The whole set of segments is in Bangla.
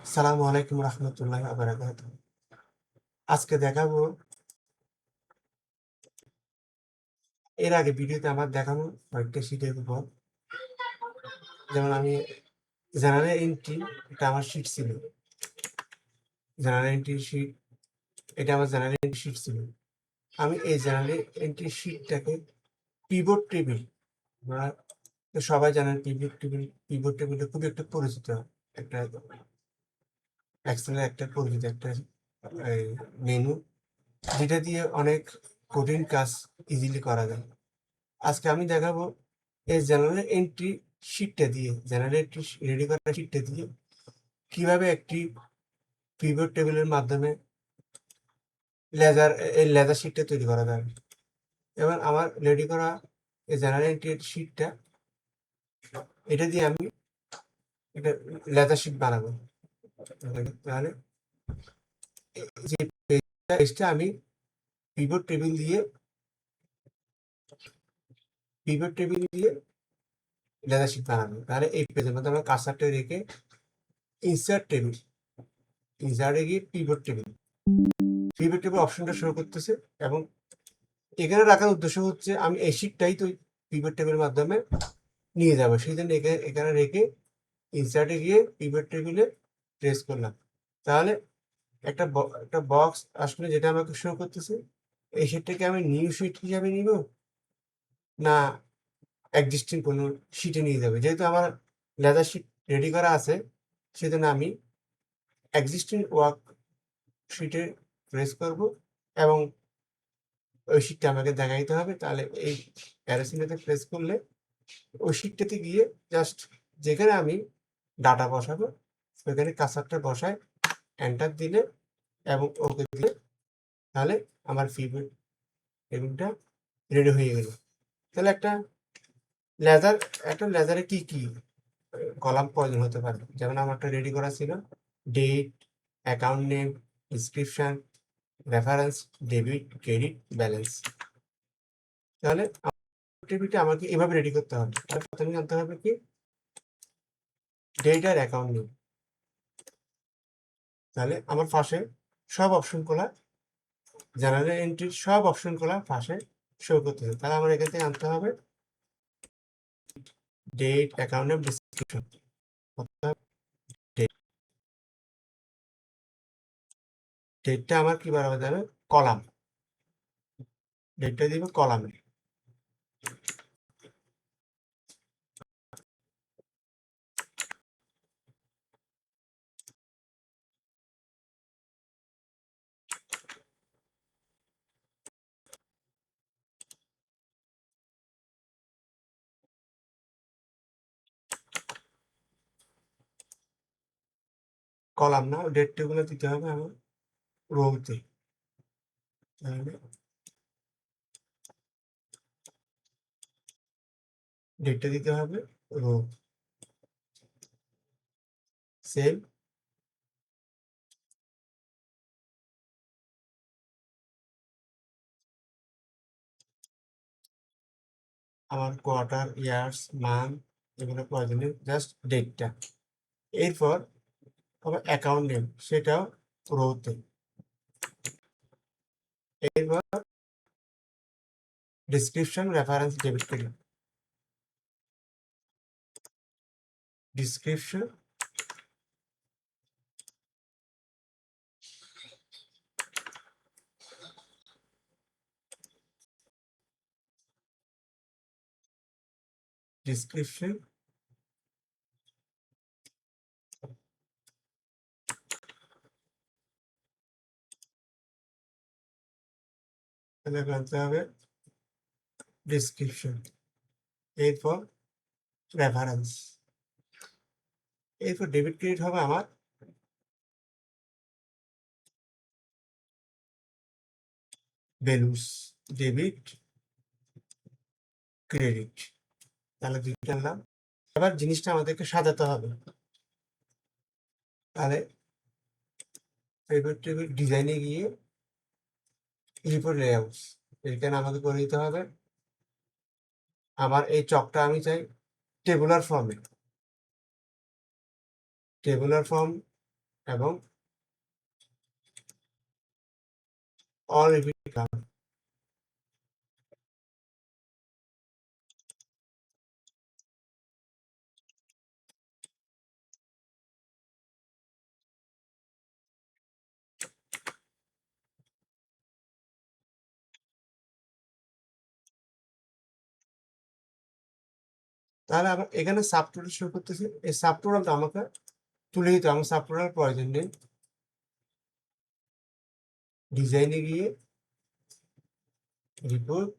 আসসালামু আলাইকুম রহমতুল্লাহ বারাকাত। আজকে দেখাবো, এর আগে ভিডিওতে আমার দেখানো কয়েকটা শীটের উপর। যেমন আমি জেনারেল এন্ট্রি, এটা আমার শিট ছিল। জেনারেল এন্ট্রি শিট, এটা আমার জেনারেল এন্ট্রি শিট ছিল। আমি এই জেনারেল এন্ট্রি শিটটাকে পিভট টেবিল, আপনারা তো সবাই জানেন পিভট টেবিলটা খুবই একটা পরিচিত একটা এক্সেলের একটা পরিচিত একটা মেনু, যেটা দিয়ে অনেক কঠিন কাজ ইজিলি করা যায়। আজকে আমি দেখাবো এই জেনারেল এন্ট্রি রেডি করা শিটটা দিয়ে কিভাবে একটি পিভট টেবিলের মাধ্যমে লেজার শিটটা তৈরি করা যাবে। এবং আমার রেডি করা এই জেনারেল এন্ট্রি শিটটা, এটা দিয়ে আমি একটা লেজার শিট বানাবো। তাহলে যে পেজটা আমি পিভট টেবিল দিয়ে লেজার শিট বানাবো। তাহলে এই পেজের মধ্যে আমরা কার্সারটা রেখে ইনসার্টে গিয়ে পিভট টেবিল অপশনটা শো করতেছে। এবং এখানে রাখার উদ্দেশ্য হচ্ছে আমি এই শিটটাই তো পিভট টেবিলের মাধ্যমে নিয়ে যাবো, সেই জন্য এখানে রেখে ইনসার্টে গিয়ে পিভট টেবিলে প্রেস করলাম। তাহলে একটা বক্স আসলে, যেটা আমাকে শো করতেছে। এই শিটটাকে আমি নিউ শিট হিসাবে নিব, না এক্সিস্টিং কোনো শিটে নিয়ে যাবে। যেহেতু আমার লেজার শিট রেডি করা আছে, সেজন্য আমি এক্সিস্টিং ওয়ার্ক শিটে প্রেস করব এবং ওই শিটটা আমাকে দেখাইতে হবে। তাহলে এই অ্যারো প্রেস করলে ওই শিটটাতে গিয়ে জাস্ট যেখানে আমি ডাটা বসাবো, সেখানে কার্সারটা বসায় এন্টার দিলে এবং ওকে দিলে, তাহলে আমার পিভট টেবিলটা রেডি হয়ে গেল। তাহলে লেজারে কি কি কলাম প্রয়োজন হতে পারে। যেমন আমারটা রেডি করা ছিল date, account name, description, reference, debit, credit, balance. তাহলে টেবিলটা আমাকে এভাবে রেডি করতে হবে। তাহলে প্রথমে জানতে হবে কি ডেট আর অ্যাকাউন্ট নেম। তাহলে আমার পাশে সব অপশন খোলা, জেনারেল এন্ট্রির সব অপশন খোলা পাশে শো করতেছে। তাহলে আমার এখান থেকে আনতে হবে ডেট, অ্যাকাউন্ট নেম, ডিসক্রিপশন। ডেটটা আমার কি বানানো যাবে, কলাম। ডেটটা দিব কলামে। কলাম না, ডেটটা গুলো দিতে হবে আমার রোতে। তাহলে ডেটটা দিতে হবে রো। সেভ। আমার কোয়ার্টার, ইয়ার্স, মান্থ এগুলো প্রয়োজনীয়, জাস্ট ডেটটা। এরপর আবার অ্যাকাউন্ট নেম, সেটাও রোতে। এরপর description, reference, debit, credit. Description, description, তাহলে আনতে হবে ডিসক্রিপশন। এরপর রেফারেন্স। এরপর ডেবিট ক্রেডিট হবে আমার ভ্যালুস, ডেবিট, ক্রেডিট। তাহলে দুইটা আনলাম। এবার জিনিসটা আমাদেরকে সাজাতে হবে। তাহলে টেবিল ডিজাইনে গিয়ে রিপোর্ট লেআউটস, এখানে আমাকে করে দিতে হবে আমার এই চকটা আমি চাই টেবুলার ফর্মে। টেবুলার ফর্ম এবং অল রিপিট কমান্ড। তাহলে আবার এখানে সাবটোটাল শুরু করতেছি, এই সাবটোটালটা আমাকে তুলে দিতে, আমার সাবটোটাল প্রয়োজন নেই। ডিজাইনে গিয়ে report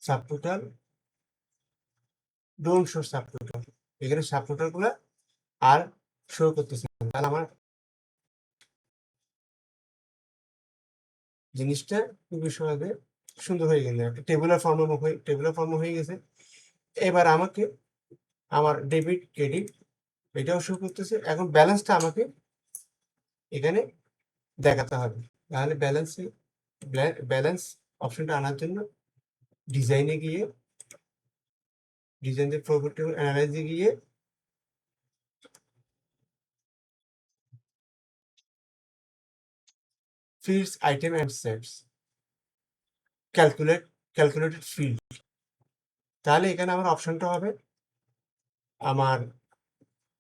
subtotal, don't show subtotal, এখানে সাবটোটাল গুলা আর শো করতেছে না। তাহলে আমার জিনিসটা খুবই সহজে সুন্দর হয়ে গেল, একটা টেবুলার ফর্ম হয়ে গেছে। এবার আমাকে আমার ডেবিট ক্রেডিট এটাও শো করতেছে। এখন ব্যালেন্সটা আমাকে এখানে দেখাতে হবে। তাহলে ব্যালেন্স অপশনটা আনার জন্য ডিজাইনে গিয়ে, ডিজাইন প্রপার্টি অ্যানালাইজে গিয়ে fields item and sets, calculated field. তাহলে এখানে আমার অপশনটা হবে আমার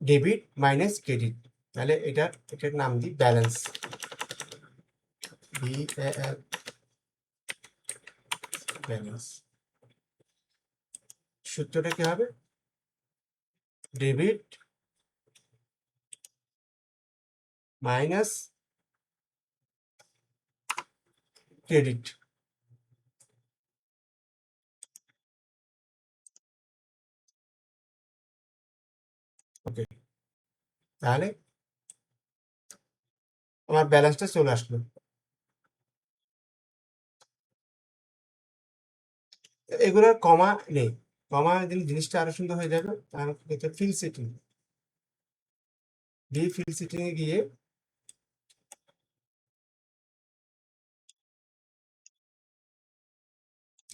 ডেবিট মাইনাস ক্রেডিট। তাহলে এটার নাম দিই ব্যালেন্স, ব্যালেন্স। সূত্রটা কি হবে? Debit minus credit. ওকে, তাহলে আমার ব্যালেন্সটা চলে আসলো। এগুলোর কমা নেই, কমা দিলে জিনিসটা আরো সুন্দর হয়ে যাবে। ফিল সেটিং, ফিল সেটিং এ গিয়ে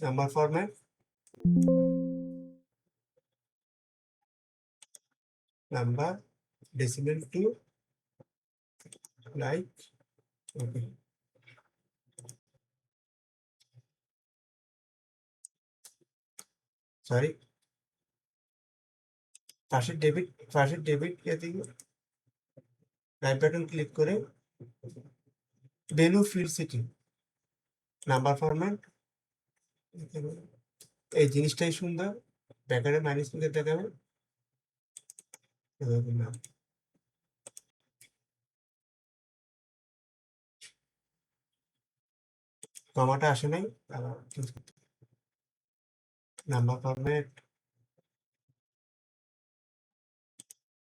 number format, number decimal to like, okay, sorry, পাশের ডেবিট দিকে রাইট বাটন ক্লিক করে value field setting, number format. এই জিনিসটাই সুন্দর, ব্যাকারে মাইনাস ফিল্ডে দেখাবে। কমাটা আসে নাই, number format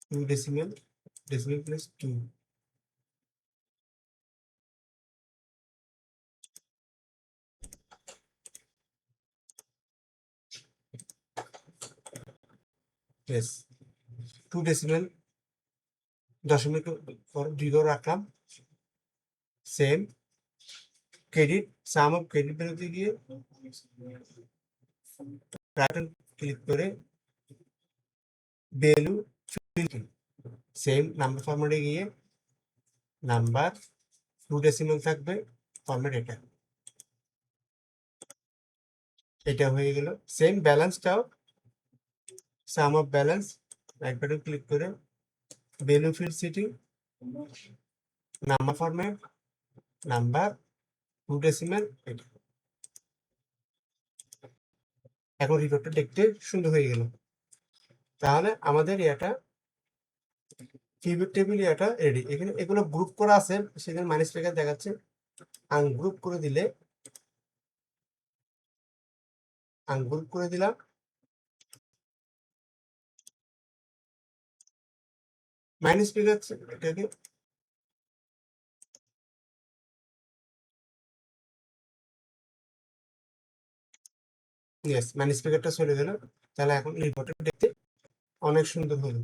two decimal, decimal plus 2। yes, 2 decimal, দশমিক পর 2 করে রাখলাম। Same credit, sum of credit বেরোতে গিয়ে প্যাটার্ন ক্লিক করে ভ্যালু ফিল্ড, সেম নাম্বার ফরম্যাটে গিয়ে নাম্বার 2 ডেসিমেল থাকবে, ফরম্যাট এটা হয়ে গেল। সেম ব্যালেন্সটাও sum of balance, right button click করে value field setting, number format, number 2 decimal. এখন রিপোর্টটা দেখতে সুন্দর হয়ে গেল। তাহলে আমাদের এটা পিভট টেবিল এটা রেডি। এখানে এগুলো গ্রুপ করা আছে, সেখানে মাইনাস ফিগার দেখাচ্ছে। আনগ্রুপ করে দিলে, আনগ্রুপ করে দিলাম, মাইনাস ফিগার এটাকে মাইনাস ফিগারটা চলে গেল। তাহলে এখন রিপোর্টটা দেখতে অনেক সুন্দর হলো।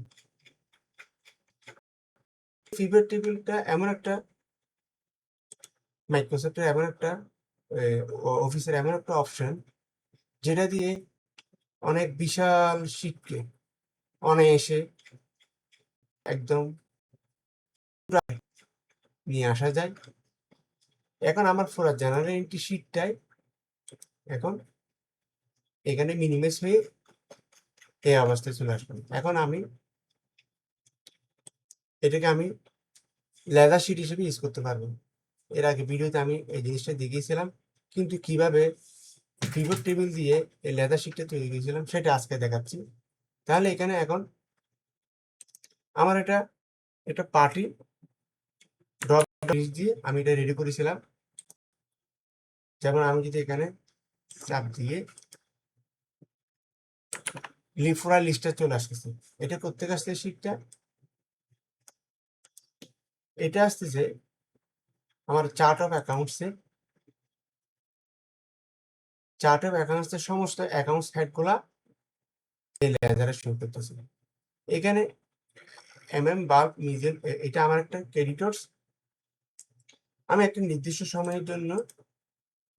পিভট টেবিলটা এমন একটা, মাইক্রোসফটের এমন একটা, অফিসের এমন একটা অপশন, যেটা দিয়ে অনেক বিশাল শীটকে অনায়াসে একদম নিয়ে আসা যায়। এখন আমার পুরো জেনারেল এন্ট্রি শিটটাই এখন এখানে মিনিমাইজ হয়ে এই অবস্থায় চলে আসবে। এখন আমি এটাকে লেজার শিট হিসেবে ইউজ করতে পারবো। এর আগে ভিডিওতে আমি এই জিনিসটা দেখিয়েছিলাম, কিন্তু কিভাবে পিভট টেবিল দিয়ে এই লেজার শিটটা তৈরি করেছিলাম সেটা আজকে দেখাচ্ছি। তাহলে এখানে এখন আমার এটা পার্টি ড্রপ দিয়ে আমি এটা রেডি করেছিলাম। যেমন আমি যদি এখানে চাপ দিয়ে লিফোরা লিস্টটা চলে আসতেছে, এটা করতে আসছে শিটটা, এটা আসতেছে আমার চার্ট অফ অ্যাকাউন্টসের সমস্ত অ্যাকাউন্টস হেডগুলা এই লেজারে শো করতেছে। এখানে বাল্ব মিজেল, এটা আমার একটা ক্রেডিটর্স। আমি একটা নির্দিষ্ট সময়ের জন্য,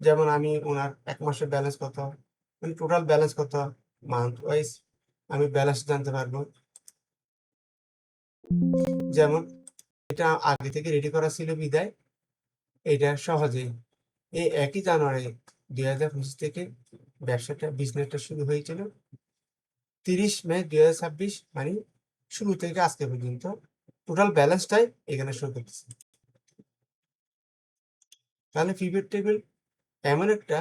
যেমন আমি ওনার 1 মাসের ব্যালেন্স কত, মানে টোটাল ব্যালেন্স কত, মান্থ ওয়াইজ আমি ব্যালেন্স জানতে পারবো। যেমন এটা আগে থেকে রেডি করা ছিল বিদায় এটা সহজেই এই 1 জানুয়ারি 2025 থেকে বিজনেসটা শুরু হয়েছিল। 30 মে 2026 মানে শুরু থেকে আজকে পর্যন্ত টোটাল ব্যালেন্সটাই এখানে শো করতেছে। তাহলে পিভট টেবিল এমন একটা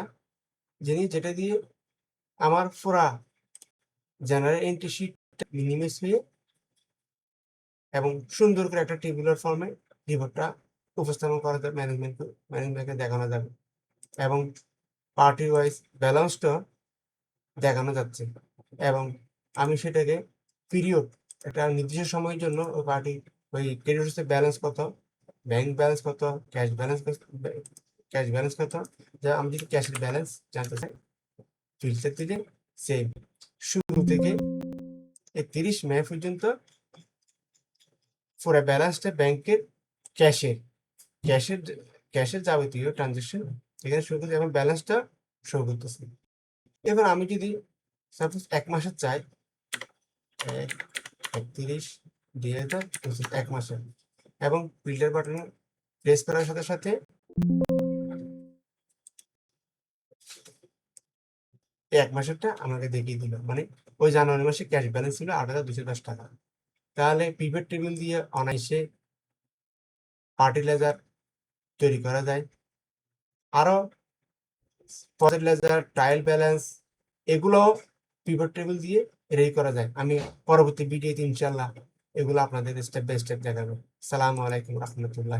জিনিস যেটা দিয়ে আমার পুরা জেনারেল এন্ট্রি শিট মিনিমাইজ হয়ে এবং সুন্দর করে একটা টেবিলার ফর্মে রিপোর্টটা উপস্থাপন করা যাবে, ম্যানেজমেন্টকে দেখানো যাবে এবং পার্টি ওয়াইজ ব্যালেন্সটা দেখানো যাচ্ছে। এবং আমি সেটাকে পিরিয়ড একটা নির্দিষ্ট সময়ের জন্য ওই ক্রেডিটসের ব্যালেন্স কত, ব্যাংক ব্যালেন্স কত, ক্যাশ ব্যালেন্স কত, যা আমি যদি ক্যাশের ব্যালেন্স জানতে চাই ফিল্ডের থেকে সেম শুরু থেকে 31 মে পর্যন্ত পুরো ব্যালেন্সটা ব্যাংকের ক্যাশের ক্যাশের ক্যাশের যাবতীয় ট্রানজেকশন এখানে শো করতে এবং ব্যালেন্সটা শো করতেছে। এবার আমি যদি সাপোজ 1 মাসের চাই, 31/2025 1 মাসের, এবং ফিল্টার বাটনে প্রেস করার সাথে সাথে এই 1 মাসেরটা আমাকে দেখিয়ে দিল, মানে ওই জানুয়ারি মাসে ক্যাশ ব্যালেন্স ছিল 8,210 টাকা। তাহলে পিভট টেবিল দিয়ে অনায়াসে পার্টি লেজার তৈরি করা যায়। আরো প্রজেক্ট লেজার, ট্রায়াল ব্যালেন্স এগুলো পিভট টেবিল দিয়ে রেডি করা যায়। আমি পরবর্তী ভিডিওতে ইনশাল্লাহ এগুলো আপনাদের স্টেপ বাই স্টেপ দেখাবো। সালামু আলাইকুম রহমতুল্লাহ।